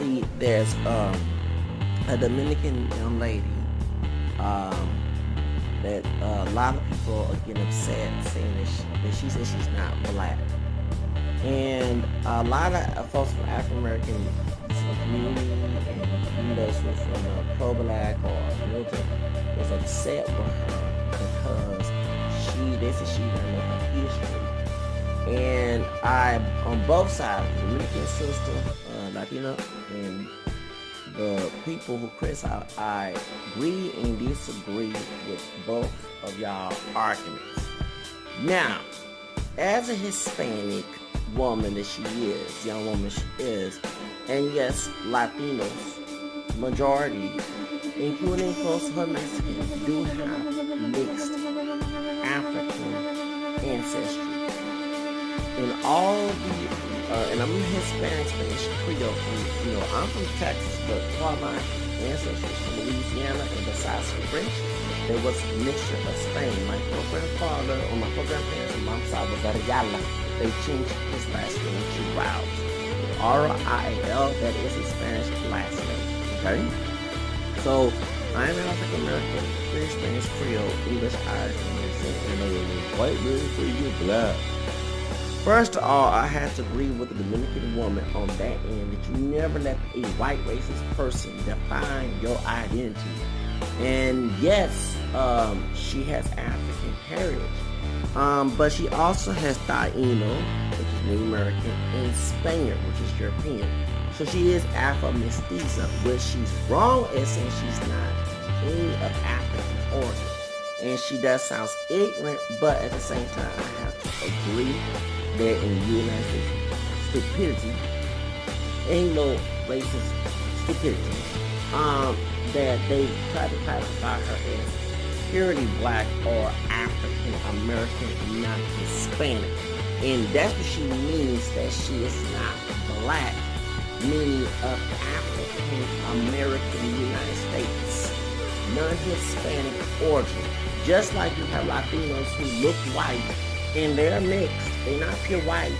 recently there's a Dominican young lady that a lot of people are getting upset saying that she says she's not black. And a lot of folks from African American community and those who are from pro-black or militant was upset with her because they said she didn't know her history. And I, on both sides, the Dominican sister, Latina, and the people who criticize, I agree and disagree with both of y'all arguments. Now, as a Hispanic woman that she is, young woman she is, and yes, Latinos, majority, including folks who are Mexican, do have mixed African ancestry. In all the and I'm Hispanic, Spanish, Creole, and I'm from Texas, but all my ancestors from Louisiana, and besides the French, there was a mixture of Spain. My grandfather, or my grandparents on mom's side was Ayala. They changed his last name to Riles. R-I-A-L, that is his Spanish last name, okay? So, I'm African American, British, Spanish, Creole, English, Irish, and white man say you're black. First of all, I have to agree with the Dominican woman on that end that you never let a white racist person define your identity. And yes, she has African heritage, but she also has Taino, which is Native American, and Spaniard, which is European. So she is Afro-Mestiza, which she's wrong in saying she's not any of African origin. And she does sound ignorant, but at the same time, I have to agree that in the United States, stupidity ain't no racist stupidity. That they try to classify her as purely black or African American, not Hispanic. And that's what she means, that she is not black, meaning of African American United States, non-Hispanic origin. Just like you have Latinos who look white and they're mixed. They're not pure white,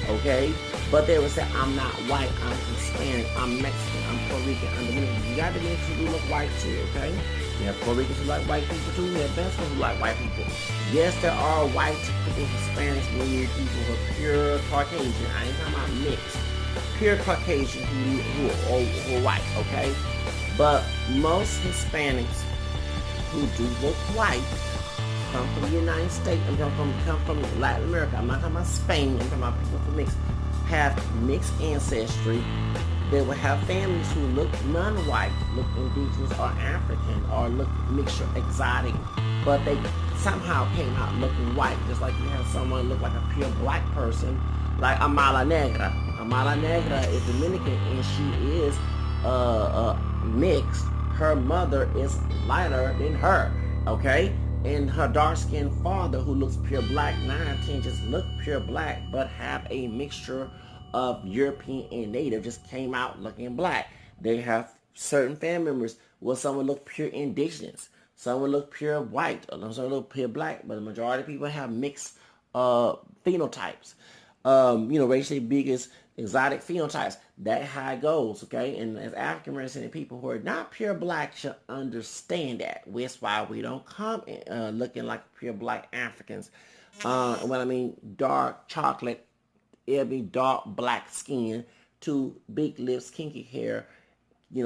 okay? But they would say, I'm not white, I'm Hispanic, I'm Mexican, I'm Puerto Rican, I'm Dominican. You got Dominicans who look white too, okay? You have Puerto Ricans who like white people too. You have Mexicans who like white people. Yes, there are white people, Hispanics, meaning people who are pure Caucasian. I ain't talking about mixed. Pure Caucasian who are white, okay? But most Hispanics who do look white come from the United States, and come from Latin America. I'm not talking about Spain, I'm talking about people who have mixed ancestry. They will have families who look non-white, look indigenous or African, or look mixture exotic, but they somehow came out looking white, just like you have someone look like a pure black person, like Amala Negra. Amala Negra is Dominican, and she is mixed. Her mother is lighter than her, okay? And her dark-skinned father, who looks pure black, 9 or 10 just look pure black, but have a mixture of European and Native, just came out looking black. They have certain family members where someone look pure indigenous, someone look pure white, or some look pure black, but the majority of people have mixed phenotypes. Racially biggest exotic phenotypes. That's how it goes, okay? And as African American people who are not pure black should understand that. That's why we don't come looking like pure black Africans. When I mean dark chocolate, it'll be dark black skin, to big lips, kinky hair,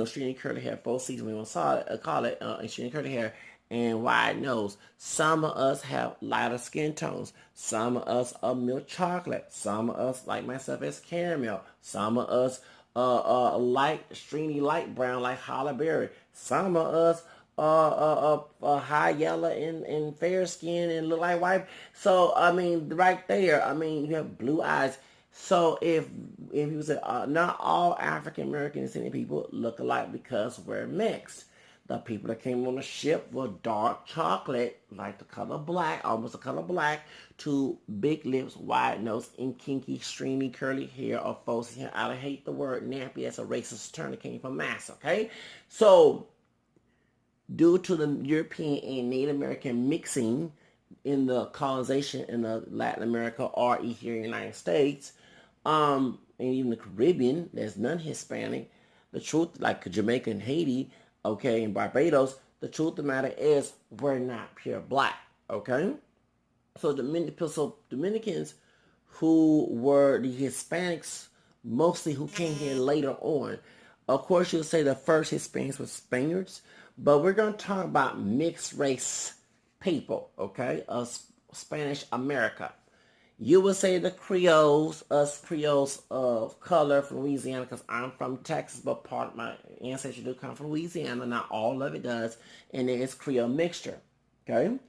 stringy curly hair, 4 seasons, we want to call it, stringy curly hair, and wide nose. Some of us have lighter skin tones. Some of us are milk chocolate. Some of us, like myself, is caramel. Some of us light, stringy light brown, like holly berry. Some of us high yellow and fair skin and look like white. So, right there, you have blue eyes. So if you say not all African American descendant people look alike because we're mixed. The people that came on the ship were dark chocolate, like the color black, almost the color black, to big lips, wide nose, and kinky, stringy, curly hair, or false hair. I hate the word nappy. That's a racist term that came from Mass, okay? So, due to the European and Native American mixing in the colonization in the Latin America or here in the United States, and even the Caribbean, there's none Hispanic, the truth, like Jamaica and Haiti, okay, and Barbados, the truth of the matter is we're not pure black, okay? So Dominicans who were the Hispanics, mostly who came here later on. Of course, you'll say the first Hispanics were Spaniards, but we're going to talk about mixed race people, okay, of Spanish America. You would say the Creoles, us Creoles of color from Louisiana, because I'm from Texas, but part of my ancestry do come from Louisiana. Not all of it does, and there is Creole mixture, okay?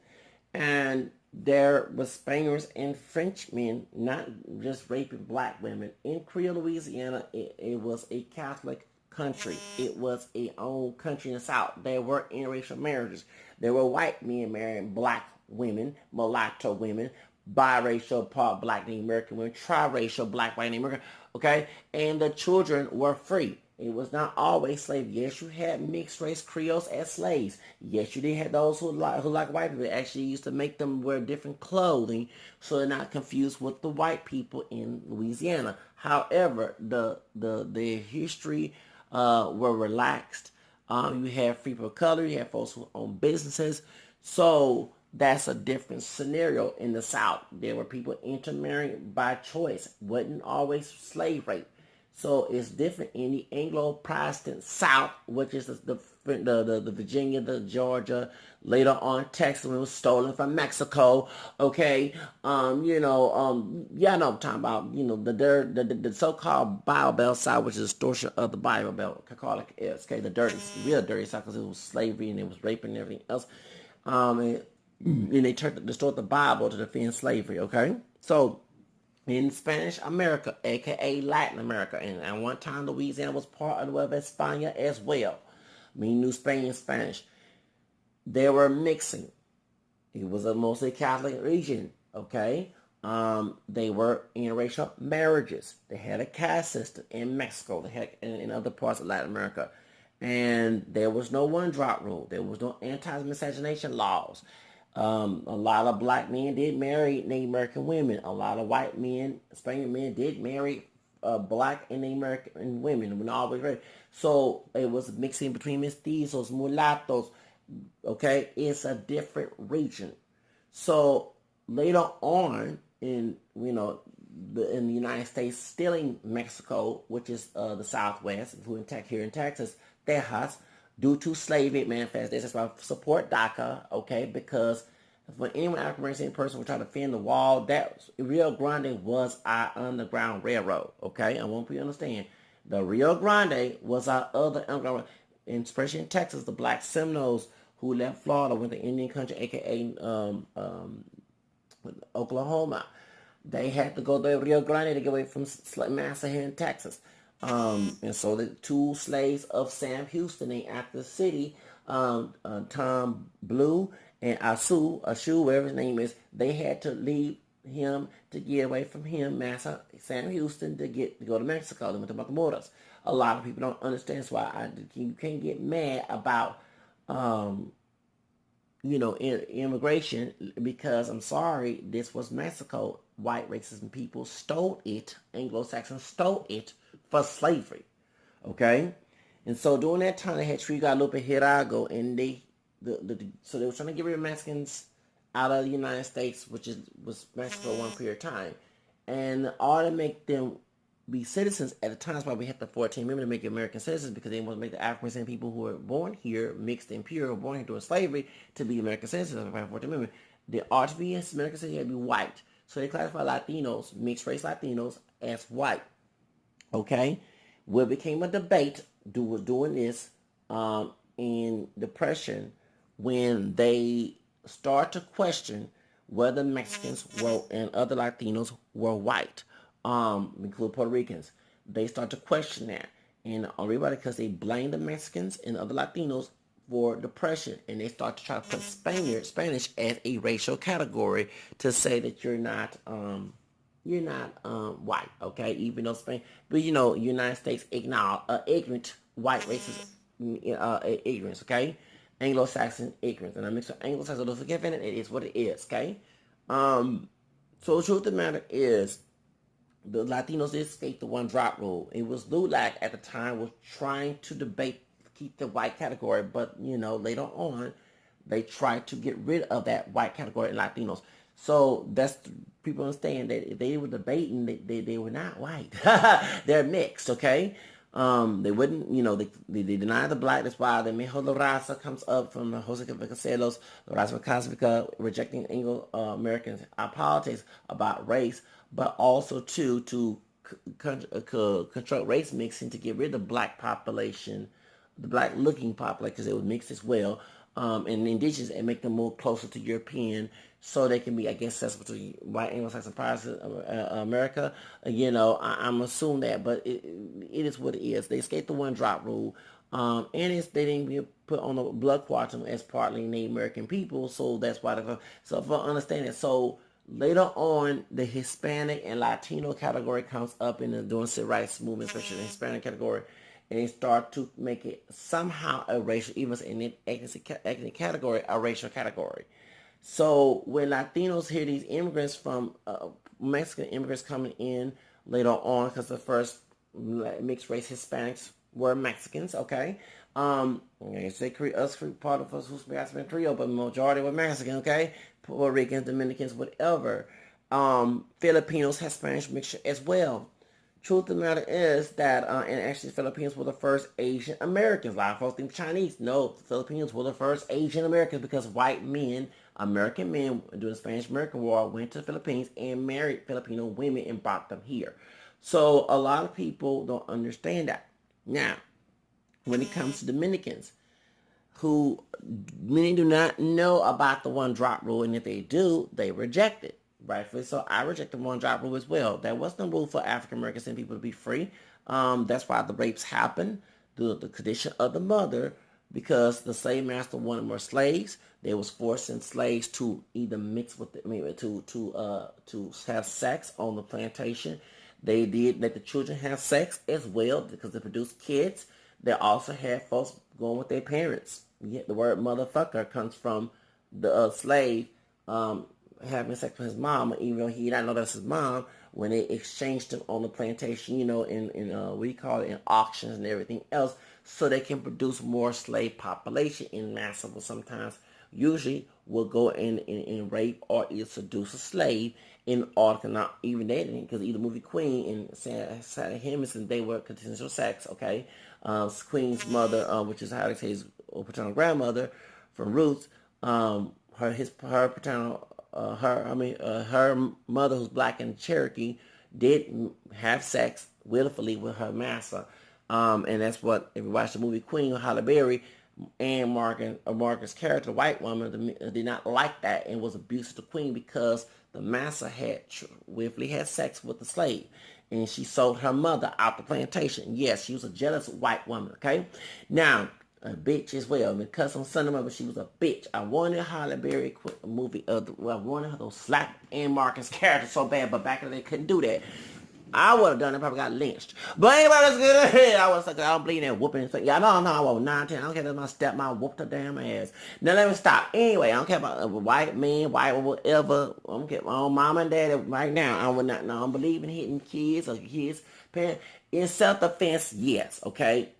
And there was Spaniards and Frenchmen, not just raping black women. In Creole, Louisiana, it was a Catholic country. It was a own country in the South. There were interracial marriages. There were white men marrying black women, mulatto women, biracial, part black Native American women, triracial, black, white, Native American, okay? And the children were free. It was not always slaves. Yes, you had mixed race Creoles as slaves. Yes, you did have those who like white people. They actually used to make them wear different clothing so they're not confused with the white people in Louisiana. However, the history were relaxed. You have free people of color. You have folks who own businesses. So that's a different scenario in the South. There were people intermarrying by choice. Wasn't always slave rape. So it's different in the Anglo-Protestant South, which is the Virginia, the Georgia, later on Texas, when it was stolen from Mexico. Okay, yeah, I know what I'm talking about. The so-called Bible Belt South, which is a distortion of the Bible Belt. I call it, okay, the real dirty South, because it was slavery and it was raping and everything else. And they distort the Bible to defend slavery. Okay, so in Spanish America, aka Latin America, and at one time Louisiana was part of the Nueva España as well, meaning New Spain and Spanish. They were mixing. It was a mostly Catholic region, okay? They were interracial marriages. They had a caste system in Mexico. They had in other parts of Latin America. And there was no one-drop rule. There was no anti-miscegenation laws. A lot of black men did marry Native American women. A lot of white men, Spaniard men, did marry black and Native American women. When always married. So it was mixing between mestizos, mulattos. Okay, it's a different region. So later on in in the United States, still in Mexico, which is the Southwest, here in Texas, Texas, due to slavery, it manifests. This is why I support DACA, okay? Because when anyone African American person would try to defend the wall, that Rio Grande was our underground railroad, okay? I want people to understand. The Rio Grande was our other underground, and especially in Texas, the black Seminoles who left Florida, went to Indian country, aka Oklahoma. They had to go to Rio Grande to get away from massa here in Texas. And so the two slaves of Sam Houston named after the city, Tom Blue and Ashu, whatever his name is, they had to leave him to get away from him, Massa Sam Houston, to go to Mexico. They went to Matamoros. A lot of people don't understand. That's why you can't get mad about immigration, because I'm sorry, this was Mexico. White racism people stole it. Anglo-Saxons stole it for slavery. Okay? And so during that time, they had Trigo, Guadalupe, Hidalgo, and so they were trying to get rid of Mexicans out of the United States, which was Mexico one period of time. And all to make them be citizens at the time, that's why we had the 14 women to make American citizens, because they want to make the African people who were born here, mixed and pure, born here during slavery, to be American citizens. 14 women. They ought to be American citizens, you had to be white. So they classify Latinos, mixed race Latinos, as white. Okay? Well, it became a debate doing this in Depression, when they start to question whether Mexicans and other Latinos were white, including Puerto Ricans. They start to question that, and everybody, because they blame the Mexicans and other Latinos for Depression, and they start to try to put Spanish as a racial category to say that you're not white, okay? Even though Spain, but United States ignore ignorant white racist ignorance, okay? Anglo-Saxon ignorance, and I mix with Anglo-Saxon. Don't forget it is what it is, okay? So the truth of the matter is, the Latinos did escape the one drop rule. It was LULAC at the time was trying to debate keep the white category, but later on they tried to get rid of that white category in Latinos. So that's people understand that if they were debating, they were not white. They're mixed, okay? They wouldn't, they deny the black. That's why the Mejor La Raza comes up from the Jose Vasconcelos, La Raza Cosmica, rejecting Anglo-American politics about race, but also to construct race mixing to get rid of the black population, the black looking population, because it was mixed as well, and the indigenous, and make them more closer to European, so they can be, I guess, accessible to white Anglo-Saxon Protestant America. I'm assuming that, but it is what it is. They escaped the one drop rule, and they didn't get put on the blood quantum as partly Native American people, so that's why. So if I understand it, so later on, the Hispanic and Latino category comes up in the during civil rights movement, especially the Hispanic category, and they start to make it somehow a racial, even in the ethnic category, a racial category. So when Latinos hear these immigrants from Mexican immigrants coming in later on, because the first mixed race Hispanics were Mexicans, okay? They create us part of us who's been Creole, but majority were Mexican, okay? Puerto Ricans, Dominicans, whatever. Filipinos had Spanish mixture as well. Truth of the matter is that, and actually Filipinos were the first Asian Americans. A lot of folks think Chinese. No, the Filipinos were the first Asian Americans because white men, American men, during the Spanish-American War, went to the Philippines and married Filipino women and brought them here. So a lot of people don't understand that. Now, when it comes to Dominicans, who many do not know about the one drop rule, and if they do, they reject it. Rightfully so. I reject the one drop rule as well. There was no rule for African Americans and people to be free. That's why the rapes happened, the condition of the mother, because the slave master wanted more slaves. They was forcing slaves to either mix with to have sex on the plantation. They did let the children have sex as well because they produced kids. They also had folks going with their parents. Yet the word motherfucker comes from the slave having sex with his mom, even though he did not know that's his mom, when they exchanged him on the plantation, in what do you call it, in auctions and everything else, so they can produce more slave population in massive. Sometimes, usually, will go in and rape or either seduce a slave in order to not even dating, because either movie Queen and Sally Henderson, they were consensual sex, okay? Queen's mother, which is how they say his paternal grandmother from Roots, her paternal her mother, who's black and Cherokee, did have sex willfully with her master, and that's what, if you watch the movie Queen with Halle Berry, and Margaret's character, the white woman, did not like that and was abusive to Queen because the master had willfully had sex with the slave, and she sold her mother out the plantation. Yes, she was a jealous white woman. Okay, now, a bitch as well. I mean, cuss on Sunday, but she was a bitch. I wanted Halle Berry movie. I wanted her to slap Ann Marcus' character so bad, but back then they couldn't do that. I would have done it. Probably got lynched. But anybody that's good, I was like, I don't believe that whooping. Yeah, no, I was 19. I don't care if my stepmom whooped her damn ass. Now let me stop. Anyway, I don't care about white men, white or whatever. I don't care about mom and dad right now. I would not. No, I don't believe in hitting kids or kids' parents. In self-defense, yes. Okay,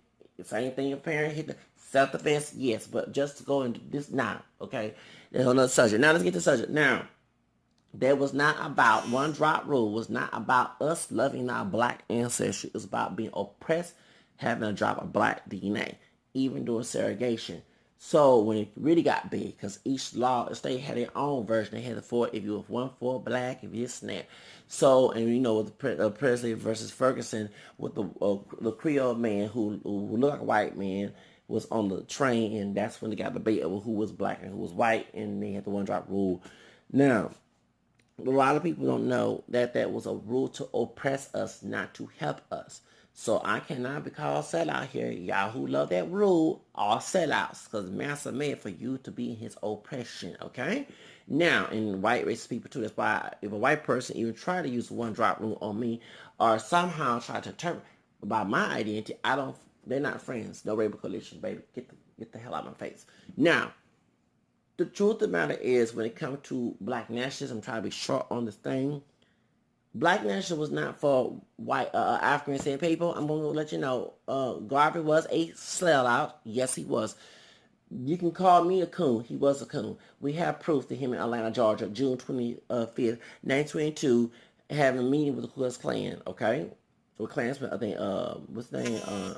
same thing. Your parent hit the self-defense, yes. But just to go into this now, okay. There's another subject. Now let's get to the subject now. That was not about one drop rule. Was not about us loving our black ancestry. It was about being oppressed, having a drop of black DNA, even during segregation. So when it really got big, because each state had their own version. They had it for if you were 1-4 black, if you snap. So, and with the Presley versus Ferguson, with the Creole man who looked like a white man was on the train, and that's when they got debate over who was black and who was white, and they had the one drop rule. Now, a lot of people don't know that that was a rule to oppress us, not to help us. So I cannot be called sellout here. Y'all who love that rule are sellouts, because master made for you to be in his oppression, okay? Now, in white racist people too, that's why if a white person even try to use one drop rule on me or somehow try to interpret about my identity, they're not friends. No rainbow coalition, baby. Get the hell out of my face. Now, the truth of the matter is, when it comes to black nationalism, I'm trying to be short on this thing. Black nationalism was not for white African descent people. I'm going to let you know. Garvey was a sellout. Yes, he was. You can call me a coon. He was a coon. We have proof to him in Atlanta, Georgia, June 25th, 1922, having a meeting with the Ku Klux Klan, okay? With Klansman, I think, what's his name?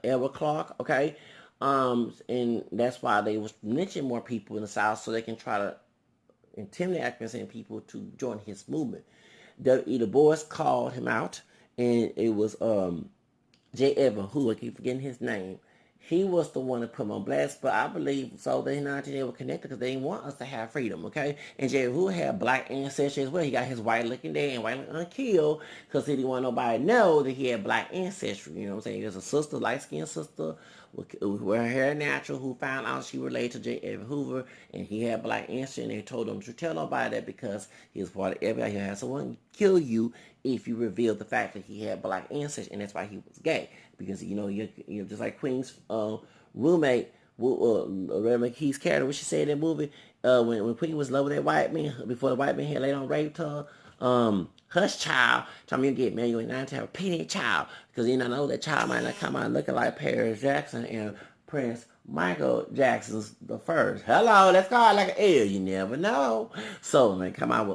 Edward Clark, okay? And that's why they was lynching more people in the South so they can try to intimidate African people to join his movement. W.E. Du Bois called him out, and it was J. Evan, who I keep forgetting his name. He was the one that put him on blast, but I believe so they not they were connected because they didn't want us to have freedom, okay? And J. Who had black ancestry as well. He got his white looking dad and white looking unkilled because he didn't want nobody to know that he had black ancestry. You know what I'm saying? There's a sister, light skinned sister with her hair natural who found out she related to J. Edgar Hoover and he had black ancestry, and they told him to tell nobody that because he was part of everybody. He had someone kill you if you revealed the fact that he had black ancestry, and that's why he was gay. Because you're just like Queen's roommate, Red McKee's character, what she said in that movie, when Queen was in love with that white man before the white man had laid on raped her. Hush child, tell me you get married, you ain't not to have a petty child, because you know that child might not come out looking like Paris Jackson and Prince Michael Jackson's the first. Hello, let's call it like an L. You never know. So may come out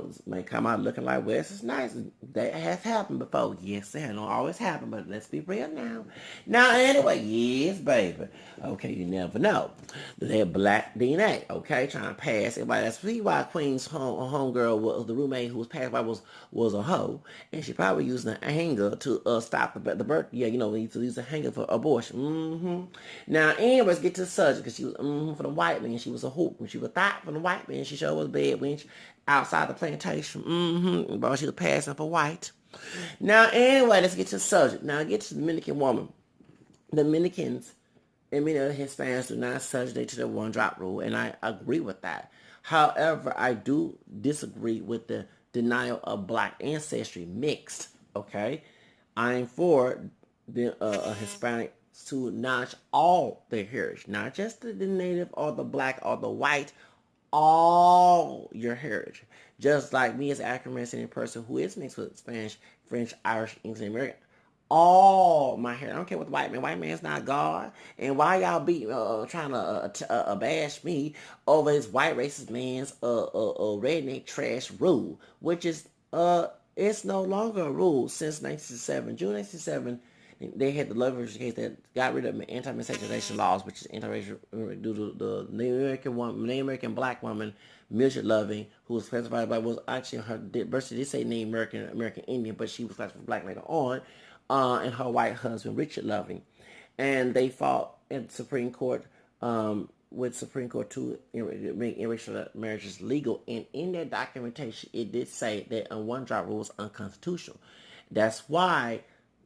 looking like Wes is nice. That has happened before. Yes, it don't always happen, but let's be real now. Now anyway, yes, baby. Okay, you never know. They have black DNA. Okay, trying to pass everybody. That's why Queen's homegirl was the roommate who was passed by was a hoe, and she probably using an hanger to stop the birth. Yeah, we need to use a hanger for abortion. Now, anyways, get to the subject because she was for the white man. She was a hoop. When she was thought for the white man, she sure was bad when she outside the plantation. But she was passing for white. Now, anyway, let's get to the subject. Now, get to the Dominican woman. Dominicans and many other Hispanics do not subjugate to the one-drop rule, and I agree with that. However, I do disagree with the denial of black ancestry mixed, okay? I'm for the Hispanic to acknowledge all their heritage, not just the native or the black or the white, all your heritage. Just like me as an African-American person who is mixed with Spanish, French, Irish, English, and American, all my hair. I don't care what the white man. White man's not God. And why y'all be trying to bash me over his white racist man's redneck trash rule, which is it's no longer a rule since 1967. June 1967, they had the leverage case that got rid of anti-miscegenation laws, which is anti-racial due to the Native American black woman Mildred Loving, who was classified by was actually her birth did say Native American Indian, but she was classified black later on. And her white husband, Richard Loving. And they fought in the Supreme Court with Supreme Court to make interracial marriages legal. And in that documentation, it did say that a one-drop rule was unconstitutional. That's why,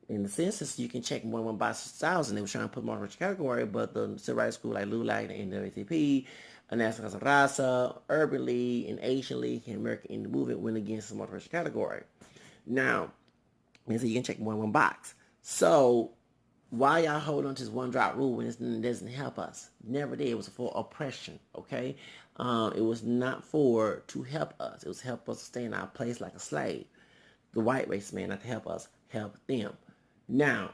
in the census, you can check one box 1,000. They were trying to put more racial category, but the civil rights school like LULAC, the NAACP, National Council of Raza, Urban League, and Asian League, and American Indian Movement went against the multiracial category. Now, and so you can check one box. So why y'all hold on to this one drop rule when it doesn't help us? Never did. It was for oppression, okay? It was not for to help us. It was help us stay in our place like a slave. The white race man, not to help us, help them. Now,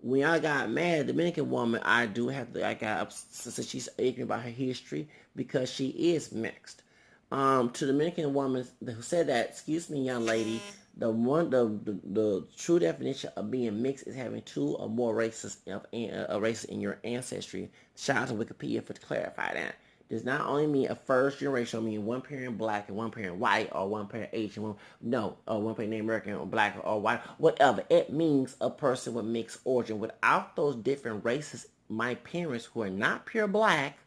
when I got mad, the Dominican woman, I got upset. She's ignorant about her history because she is mixed. To the Dominican woman who said that, excuse me, young lady, the true definition of being mixed is having two or more races in your ancestry. Shout out to Wikipedia to clarify that. Does not only mean a first generation, mean one parent black and one parent white, or one parent Asian, or one parent Native American or black or white, whatever. It means a person with mixed origin. Without those different races, my parents who are not pure black,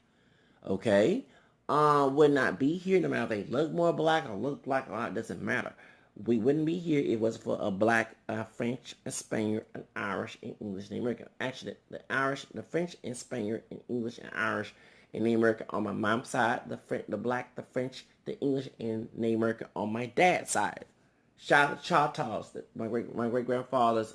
okay, would not be here, no matter if they look more black or look black or not, it doesn't matter. We wouldn't be here if it was for a black, French, a Spaniard, an Irish, and English, and American. Actually, the Irish, the French, and Spaniard, and English, and Irish, and Native American on my mom's side. The black, the French, the English, and Native American on my dad's side. Shout out to Choctaws, my great grandfather's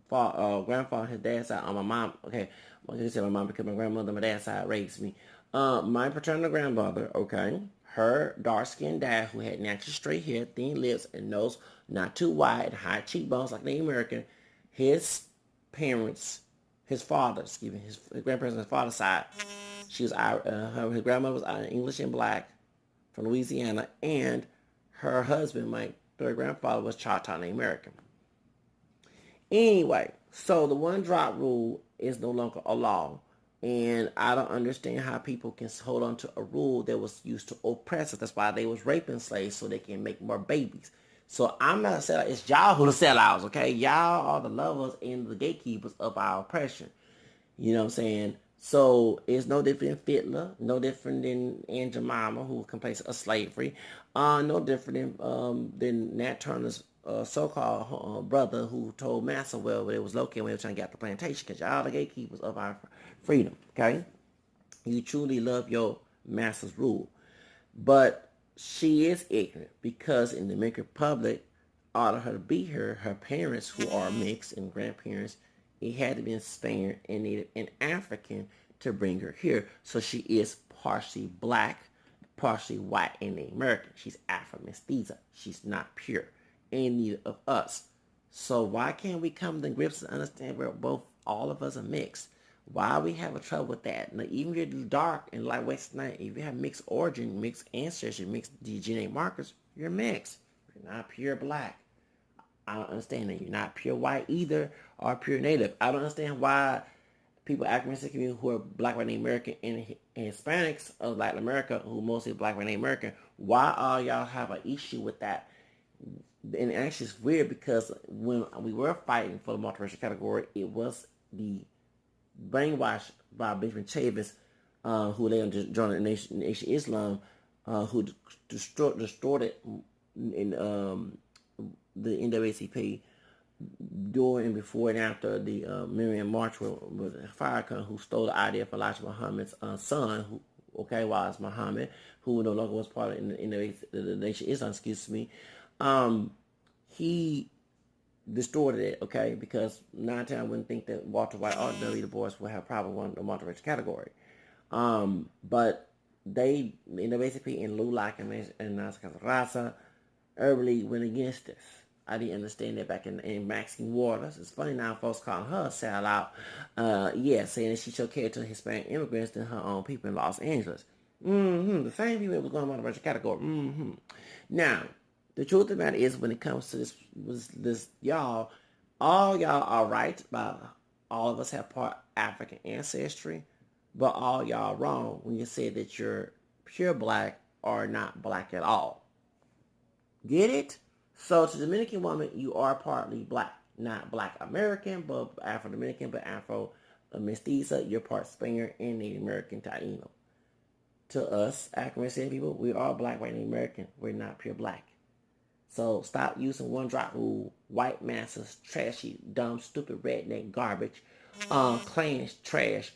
grandfather, his dad's side on my mom. Okay, well, I said my mom because my grandmother, my dad's side raised me. My paternal grandmother, okay, her dark-skinned dad who had natural straight hair, thin lips, and nose not too wide, high cheekbones like Native American. His parents, his father, excuse me, his grandparents on his father's side, his grandmother was English and black from Louisiana, and her husband, my third grandfather, was Choctaw Native American. Anyway, so the one drop rule is no longer a law. And I don't understand how people can hold on to a rule that was used to oppress us. That's why they was raping slaves so they can make more babies. So I'm not a sellout. It's y'all who the sellouts, okay? Y'all are the lovers and the gatekeepers of our oppression. You know what I'm saying? So it's no different than Fiddler, no different than Aunt Jemima, who complains of slavery, no different than Nat Turner's so-called brother who told Massa where it was located when they were trying to get the plantation, because y'all the gatekeepers of our freedom, okay? You truly love your master's rule. But she is ignorant because in the Dominican Republic, ought her to be here, her parents who are mixed and grandparents, it had to be Spaniard and Native and African to bring her here. So she is partially black, partially white and Native American. She's Afro-Mestiza. She's not pure. And neither of us. So why can't we come to grips and understand where all of us are mixed? Why we have a trouble with that? Now, even if you're dark and like West Night, if you have mixed origin, mixed ancestry, mixed DNA markers, you're mixed. You're not pure black. I don't understand that. You're not pure white either or pure native. I don't understand why people African community who are black, white, Native American, and Hispanics of Latin America, who mostly black, white, Native American, why all y'all have an issue with that? And actually it's weird because when we were fighting for the multiracial category, it was the brainwashed by Benjamin Chavis, who later joined the Nation Islam, who distorted in the NAACP during and before and after the Miriam March with Farrakhan, who stole the idea from Elijah Muhammad's son, who was Muhammad, who no longer was part of the Nation Islam, he distorted it, okay, because 9 times I wouldn't think that Walter White or W. Du Bois would have a problem with the multiracial category. But they, basically in LULAC and Nas Raza, early went against this. I didn't understand that back in Maxine Waters. It's funny now folks calling her a sellout. Saying that she showed care to Hispanic immigrants than her own people in Los Angeles. The same people that was going on the racial category. Now, the truth of the matter is when it comes to this y'all, all y'all are right about all of us have part African ancestry, but all y'all wrong when you say that you're pure black or not black at all. Get it? So to the Dominican woman, you are partly black. Not black American, but Afro-Dominican, but Afro-Mestiza. You're part Spaniard and Native American Taino. To us, African people, we are black, white, Native American. We're not pure black. So stop using one drop rule, white masses, trashy, dumb, stupid, redneck, garbage, clan trash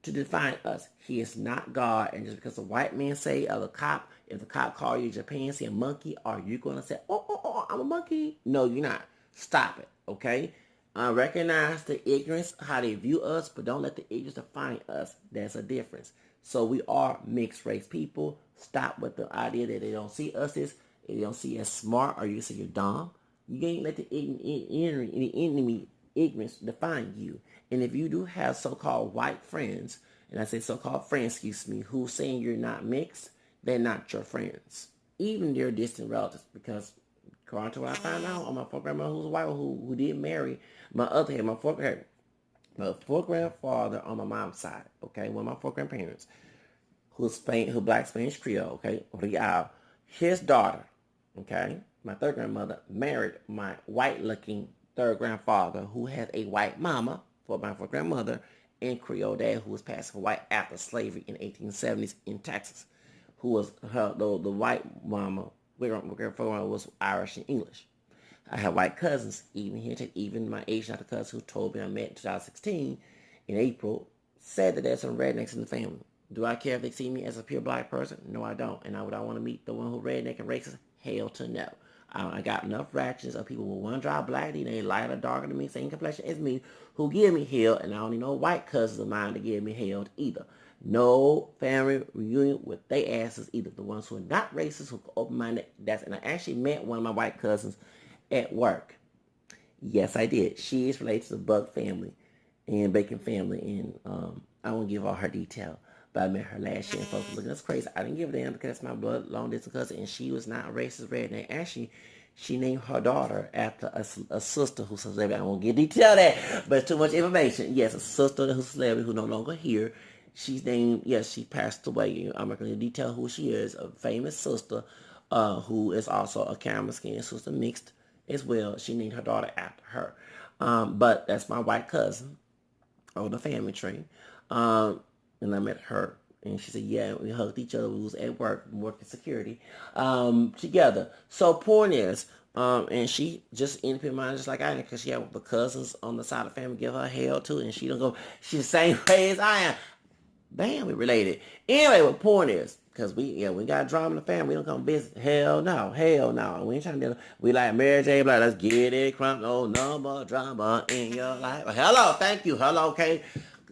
to define us. He is not God, and just because the white man say, or the cop, if the cop call you Japan, say a monkey, are you going to say, oh, I'm a monkey? No, you're not. Stop it, okay? Recognize the ignorance, how they view us, but don't let the ignorance define us. There's a difference. So we are mixed race people. Stop with the idea that they don't see us as, they don't see as smart, or you say you're dumb. You can't let the enemy ignorance define you. And if you do have so-called white friends, and I say so-called friends, who saying you're not mixed, they're not your friends. Even your distant relatives, because according to what I found out on my fourth grandmother who's white, who did marry my fourth grandfather on my mom's side, okay, one of my four grandparents, who black Spanish Creole, okay, Real, his daughter, okay, my third grandmother married my white-looking third grandfather, who had a white mama for my fourth grandmother, and Creole dad, who was passed for white after slavery in 1870s in Texas, who was the white mama, grandfather was Irish and English. I have white cousins, even my Asian cousin who told me I met in 2016 in April, said that there's some rednecks in the family. Do I care if they see me as a pure black person? No, I don't. And would I want to meet the one who redneck and racist? Hell to no. I got enough fractions of people with one drop black DNA, lighter, darker than me, same complexion as me, who give me hell, and I don't need no white cousins of mine to give me hell either. No family reunion with they asses either. The ones who are not racist, who are open-minded. And I actually met one of my white cousins at work. Yes, I did. She is related to the Buck family and Bacon family, and I won't give all her detail. But I met her last year, and folks were looking, that's crazy. I didn't give a damn because that's my blood long distance cousin, and she was not a racist redneck. Actually, she named her daughter after a sister who's a celebrity. I won't give detail of that, but it's too much information. Yes, a sister who's a celebrity who's no longer here. She's named, yes, she passed away. I'm not going to detail who she is, a famous sister who is also a camera skin sister mixed as well. She named her daughter after her. But that's my white cousin on the family tree. And I met her. And she said, yeah, we hugged each other. We was at work, working security together. So point is, and she just independent minded just like I am, because she had the cousins on the side of the family give her hell too. And she don't go, she's the same way as I am. Bam, we related. Anyway, what point is, because we got drama in the family, we don't come visit. Hell no. We ain't trying to do, we like Mary J. Blige, let's get it crunk, no more drama in your life. Hello, thank you, hello, okay.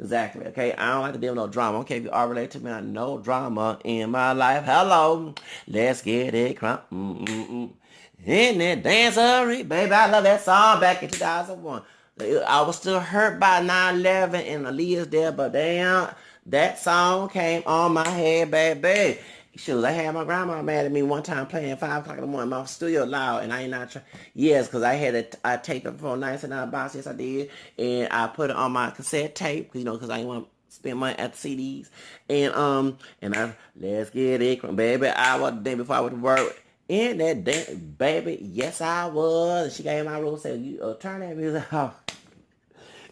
Exactly, okay. I don't like to deal with no drama. Okay, if you are related to me, I no drama in my life. Hello, let's get it crunk. In that dancery, baby, I love that song back in 2001. I was still hurt by 9/11 and Aaliyah's there, but damn, that song came on my head, baby. Shoot, I had my grandma mad at me one time playing 5 o'clock in the morning. My studio loud, and I ain't not trying. Yes, because I taped it for 99 box. Yes, I did, and I put it on my cassette tape, because I didn't want to spend money at the CDs. And I let's get it, baby. I was the day before I went to work. In that day, baby, yes I was. And she gave my room, said, "You turn that music off."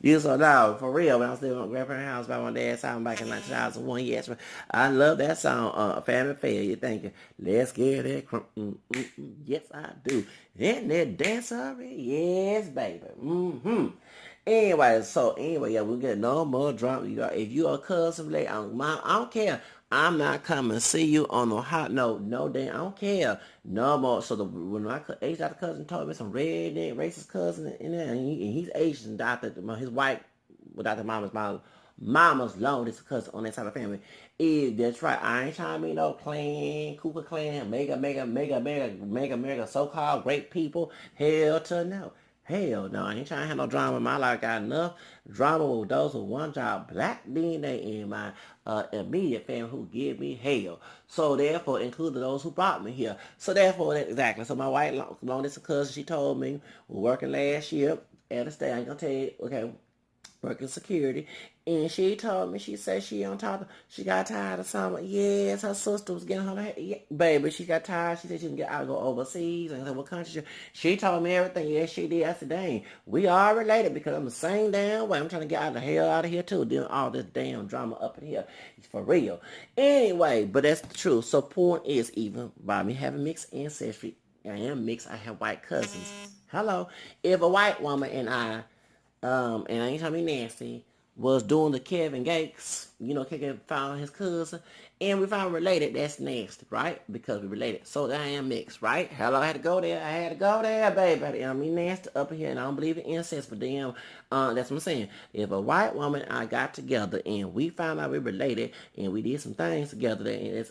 You so now, for real, when I was living at my grandparents' house by my dad's house back in 2001, yes, I love that song, Family Failure. Thank you. Let's get it. Yes, I do. In that dancer, yes, baby. Anyway, yeah, we get no more drama. If you are a cousin, I don't care. I'm not coming to see you on no hot note. No damn, I don't care. No more. So when my Asian cousin told me some redneck racist cousin in there, and he's Asian, his white, without the mama's long distance cousin on that side of the family. That's right. I ain't trying to be no clan, Cooper clan, mega, so-called great people. Hell to no. Hell no, I ain't trying to have no drama in my life. I got enough drama with those who one job black DNA in my immediate family who give me hell. So therefore, including those who brought me here. So therefore, exactly. So my white long distance cousin, she told me, we're working last year at a state. I ain't gonna tell you, okay, working security. And she told me, she said she got tired of something. Yes, her sister was getting her, baby, she got tired. She said she can get out and go overseas. And I said, what country? She told me everything. Yes, she did. I said, dang, we are related because I'm the same damn way. I'm trying to get out the hell out of here too, doing all this damn drama up in here. It's for real. Anyway, but that's the truth. So point is, even by me having mixed ancestry, I am mixed. I have white cousins. Hello. If a white woman and I ain't trying to be nasty, was doing the Kevin Gates, Kevin found his cousin, and we found related, that's nasty, right? Because we related. So I am mixed, right? Hello, I had to go there, baby. I mean nasty up here, and I don't believe in incest, but damn, that's what I'm saying. If a white woman and I got together, and we found out we related, and we did some things together,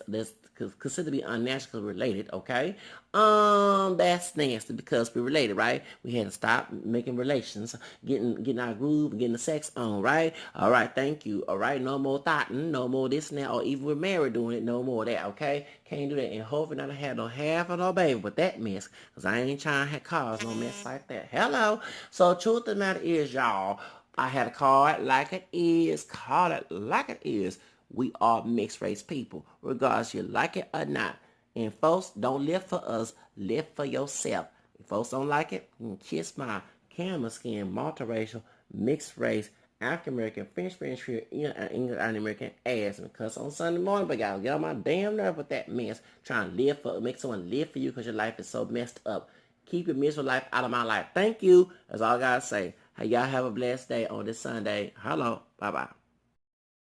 that's considered to be unnatural related, okay? That's nasty because we're related, right? We had to stop making relations, getting our groove, getting the sex on, right? All right, thank you. All right, no more thoughting, no more this and that, or even we're married doing it, no more of that, okay? Can't do that, and hopefully not have no half of no baby with that mess, because I ain't trying to cause no mess like that. Hello. So truth of the matter is, y'all, I had to call it like it is. Call it like it is. We are mixed race people, regardless you like it or not. And folks, don't live for us, live for yourself. If folks don't like it, kiss my camera skin, multiracial, mixed race, African American, French, English, American ass. And cuss on Sunday morning, but y'all get on my damn nerve with that mess. Trying to make someone live for you because your life is so messed up. Keep your miserable life out of my life. Thank you. That's all I gotta say. Hey, y'all have a blessed day on this Sunday. Hello. Bye-bye.